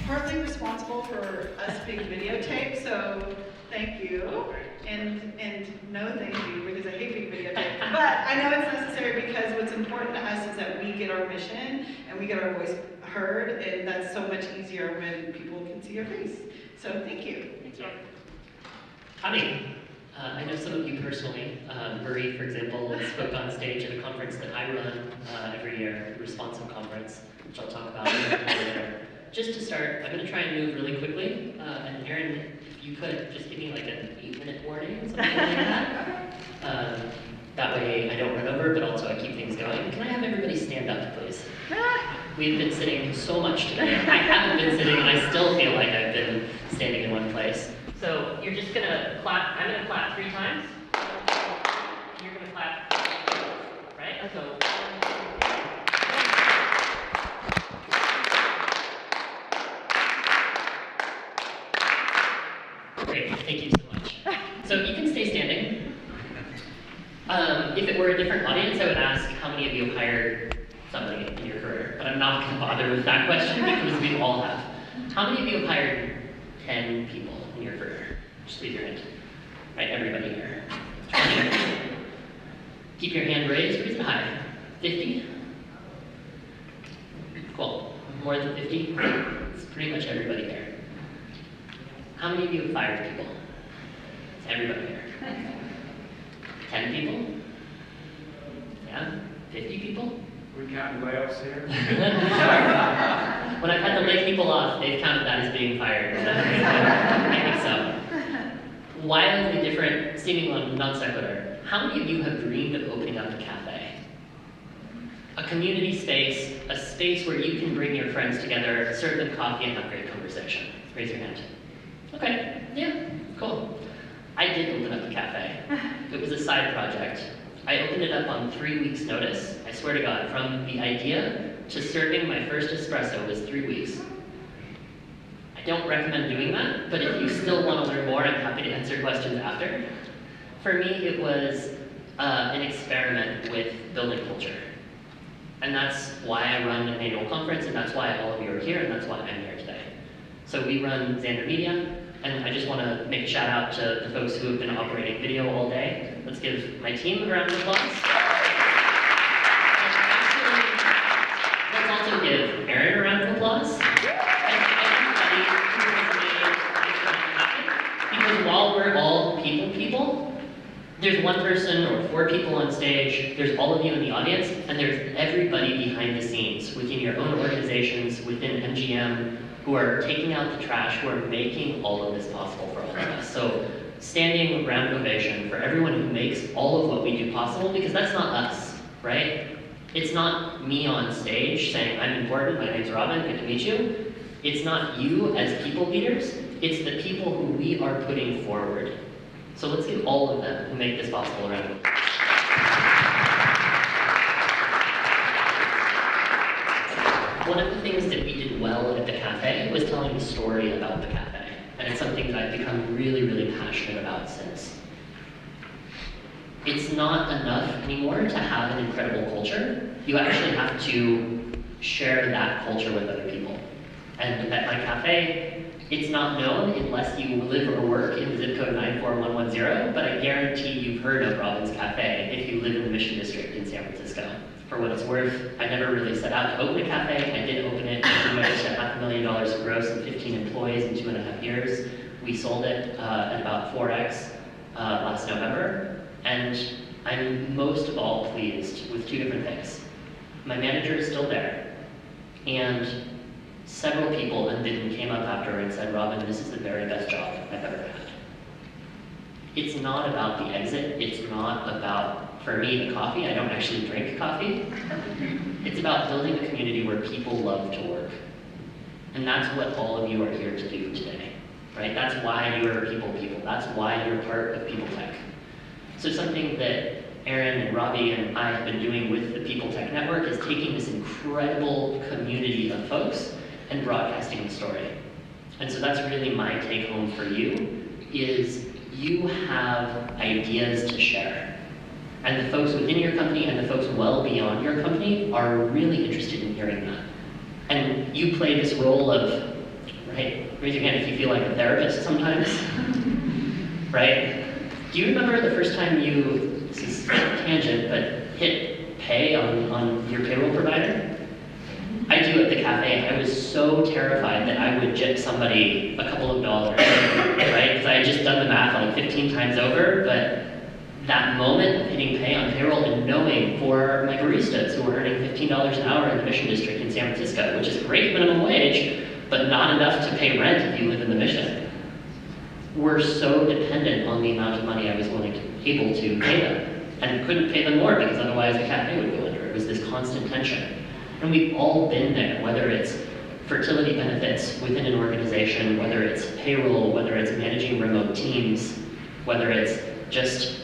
partly responsible for us being videotaped, so thank you. And no thank you, because I hate being videotaped. But I know it's necessary because what's important to us is that we get our mission and we get our voice heard, and that's so much easier when people can see your face. So thank you. Thanks, Rob. Howdy. I know some of you personally. Marie, for example, spoke on stage at a conference that I run every year, the Responsive Conference, which I'll talk about later. Just to start, I'm going to try and move really quickly. And Aaron, if you could just give me like an 8-minute warning, something like that. That way I don't run over, but also I keep things going. Can I have everybody stand up, please? We've been sitting so much today. I haven't been sitting, and I still feel like I've been standing in one place. So you're just going to clap. I'm going to clap 3 times. You're going to clap, right? Okay. So. Great, thank you so much. So you can stay standing. If it were a different audience, I would ask how many of you have hired somebody in your career, but I'm not going to bother with that question because we all have. How many of you have hired 10 people in your career? Just leave your hand. Right, everybody here. 20. Keep your hand raised, raise it high. 50? Cool. More than 50? It's pretty much everybody here. How many of you have fired people? It's everybody here. 10 people? Yeah? 50 people? We counting layoffs here? When I've had to lay people off, they've counted that as being fired. I think so. Wildly different, seemingly non sequitur. How many of you have dreamed of opening up a cafe? A community space, a space where you can bring your friends together, serve them coffee, and have great conversation. Raise your hand. Okay, yeah, cool. I did open up a cafe. It was a side project. I opened it up on 3 weeks' notice. I swear to God, from the idea to serving my first espresso was 3 weeks. I don't recommend doing that, but if you still want to learn more, I'm happy to answer questions after. For me, it was an experiment with building culture. And that's why I run an annual conference, and that's why all of you are here, and that's why I'm here today. So we run Zander Media, and I just want to make a shout out to the folks who have been operating video all day. Let's give my team a round of applause. Let's also give Aaron a round of applause. And everybody who has made this happen. Because while we're all people, there's one person or 4 people on stage, there's all of you in the audience, and there's everybody behind the scenes within your own organizations, within MGM, who are taking out the trash, who are making all of this possible for all of us. So standing round ovation for everyone who makes all of what we do possible, because that's not us, right? It's not me on stage saying, I'm important, my name's Robin, good to meet you. It's not you as people leaders, it's the people who we are putting forward. So let's give all of them who make this possible a round of applause. One of the things that we did well at the cafe was telling a story about the cafe. And it's something that I've become really, really passionate about since. It's not enough anymore to have an incredible culture. You actually have to share that culture with other people. And at my cafe, it's not known unless you live or work in zip code 94110, but I guarantee you've heard of Robin's Cafe if you live in the Mission District in San Francisco. For what it's worth, I never really set out to open a cafe. I did open it. We managed at $500,000 of gross and 15 employees in 2.5 years. We sold it at about 4x last November. And I'm most of all pleased with 2 different things. My manager is still there. And several people came up after her and said, Robin, this is the very best job I've ever had. It's not about the exit. It's not about, for me, the coffee. I don't actually drink coffee. It's about building a community where people love to work. And that's what all of you are here to do today, right? That's why you're people. That's why you're part of PeopleTech. So something that Aaron and Robbie and I have been doing with the PeopleTech Network is taking this incredible community of folks and broadcasting the story. And so that's really my take home for you, is you have ideas to share. And the folks within your company and the folks well beyond your company are really interested in hearing that. And you play this role of, right, raise your hand if you feel like a therapist sometimes, right? Do you remember the first time you, this is a tangent, but hit pay on your payroll provider? I do at the cafe. I was so terrified that I would gyp somebody a couple of dollars, right? Because I had just done the math like 15 times over, but that moment of hitting pay on payroll and knowing for my baristas who were earning $15 an hour in the Mission District in San Francisco, which is a great minimum wage, but not enough to pay rent if you live in the Mission. We're so dependent on the amount of money I was able to pay them, and couldn't pay them more because otherwise the cafe would go under. It was this constant tension. And we've all been there, whether it's fertility benefits within an organization, whether it's payroll, whether it's managing remote teams, whether it's just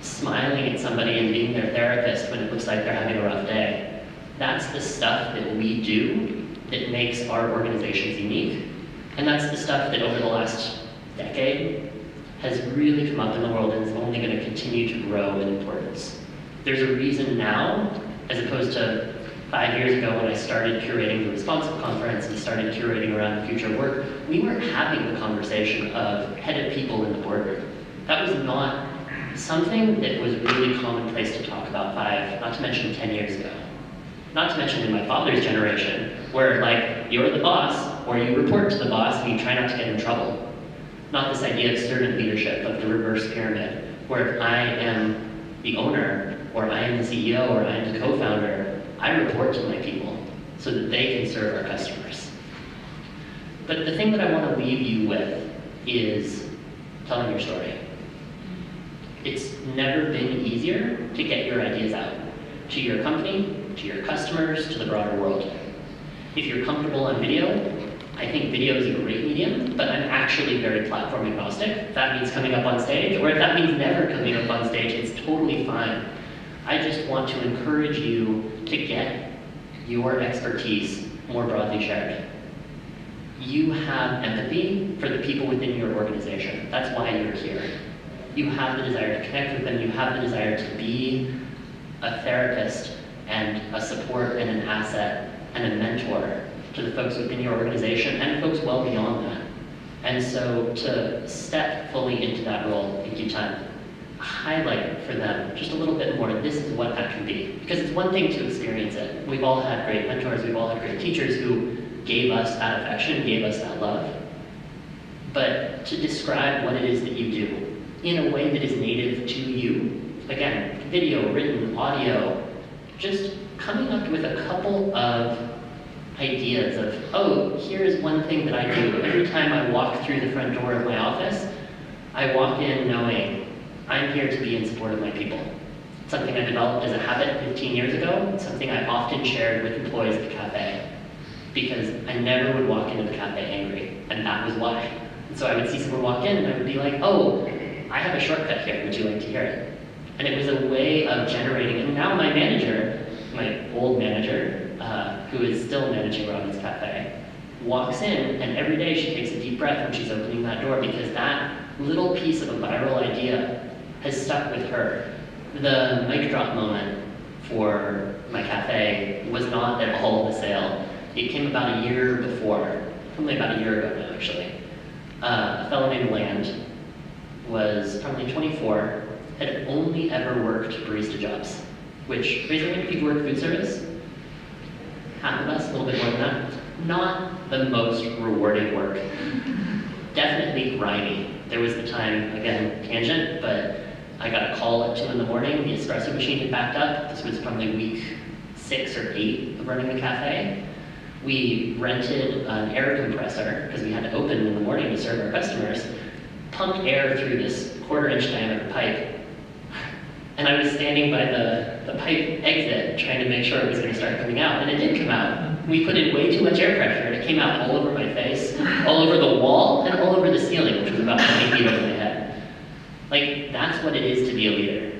smiling at somebody and being their therapist when it looks like they're having a rough day. That's the stuff that we do that makes our organizations unique. And that's the stuff that over the last decade has really come up in the world and is only going to continue to grow in importance. There's a reason now, as opposed to 5 years ago when I started curating the Responsive Conference and started curating around the future of work, we weren't having the conversation of head of people in the boardroom. That was not something that was really commonplace to talk about 5, not to mention 10 years ago. Not to mention in my father's generation, where like, you're the boss, or you report to the boss and you try not to get in trouble. Not this idea of servant leadership, of the reverse pyramid, where if I am the owner, or I am the CEO, or I am the co-founder, I report to my people so that they can serve our customers. But the thing that I want to leave you with is telling your story. It's never been easier to get your ideas out to your company, to your customers, to the broader world. If you're comfortable on video, I think video is a great medium, but I'm actually very platform agnostic. If that means coming up on stage, or if that means never coming up on stage, it's totally fine. I just want to encourage you to get your expertise more broadly shared. You have empathy for the people within your organization. That's why you're here. You have the desire to connect with them. You have the desire to be a therapist and a support and an asset and a mentor to the folks within your organization and folks well beyond that. And so to step fully into that role in due time, highlight for them just a little bit more, this is what that can be. Because it's one thing to experience it. We've all had great mentors, we've all had great teachers who gave us that affection, gave us that love. But to describe what it is that you do in a way that is native to you, again, video, written, audio, just coming up with a couple of ideas of, oh, here's one thing that I do. Every time I walk through the front door of my office, I walk in knowing I'm here to be in support of my people. It's something I developed as a habit 15 years ago. It's something I often shared with employees at the cafe because I never would walk into the cafe angry, and that was why. And so I would see someone walk in and I would be like, oh, I have a shortcut here, would you like to hear it? And it was a way of generating, and now my manager, my old manager, who is still managing Robin's Cafe, walks in and every day she takes a deep breath when she's opening that door because that little piece of a viral idea has stuck with her. The mic drop moment for my cafe was not at all the sale. It came about a year before, probably about a year ago now actually. A fellow named Land was probably 24, had only ever worked barista jobs, which, raise your hand if you've worked food service. Half of us, a little bit more than that. Not the most rewarding work. Definitely grimy. There was the time, again, tangent, but I got a call at 2 in the morning, the espresso machine had backed up. This was probably week 6 or 8 of running the cafe. We rented an air compressor, because we had to open in the morning to serve our customers, pumped air through this 1/4-inch diameter pipe. And I was standing by the pipe exit trying to make sure it was going to start coming out, and it did come out. We put in way too much air pressure, and it came out all over my face, all over the wall, and all over the ceiling, which was about 20 feet over my head. Like, that's what it is to be a leader.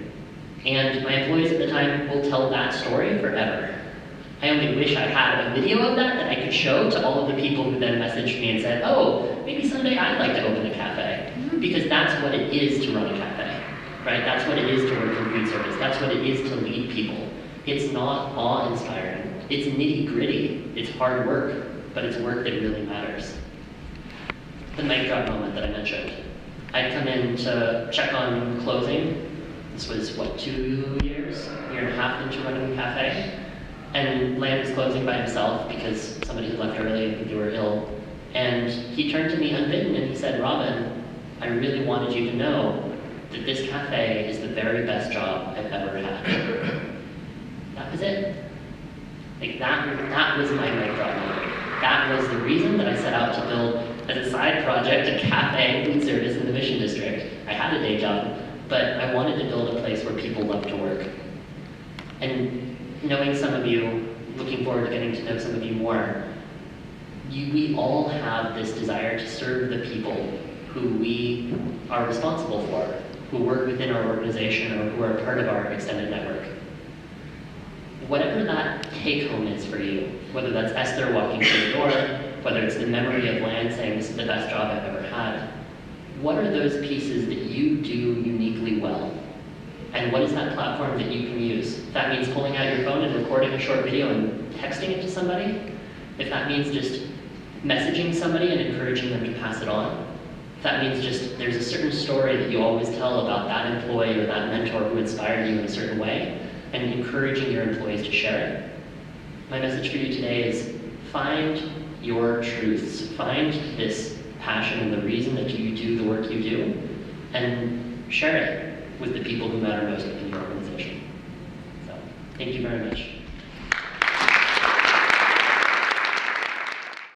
And my employees at the time will tell that story forever. I only wish I had a video of that I could show to all of the people who then messaged me and said, oh, maybe someday I'd like to open a cafe. Because that's what it is to run a cafe, right? That's what it is to work in food service. That's what it is to lead people. It's not awe-inspiring. It's nitty-gritty. It's hard work. but it's work that really matters. The mic drop moment that I mentioned. I'd come in to check on closing. This was, what, 2 years? A year and a half into running the cafe. And Land was closing by himself because somebody had left early, I think they were ill. And he turned to me unbidden and he said, Robin, I really wanted you to know that this cafe is the very best job I've ever had. That was it. Like that was my mic drop moment. That was the reason that I set out to build, as a side project, a cafe food service in the Mission District. I had a day job, but I wanted to build a place where people love to work. And knowing some of you, looking forward to getting to know some of you more, we all have this desire to serve the people who we are responsible for, who work within our organization or who are part of our extended network. Whatever that take-home is for you, whether that's Esther walking through the door, whether it's the memory of Land saying this is the best job I've ever had, what are those pieces that you do uniquely well? And what is that platform that you can use? If that means pulling out your phone and recording a short video and texting it to somebody, if that means just messaging somebody and encouraging them to pass it on, if that means just there's a certain story that you always tell about that employee or that mentor who inspired you in a certain way, and encouraging your employees to share it. My message for you today is find your truths. Find this passion and the reason that you do the work you do, and share it with the people who matter most in your organization. So, thank you very much.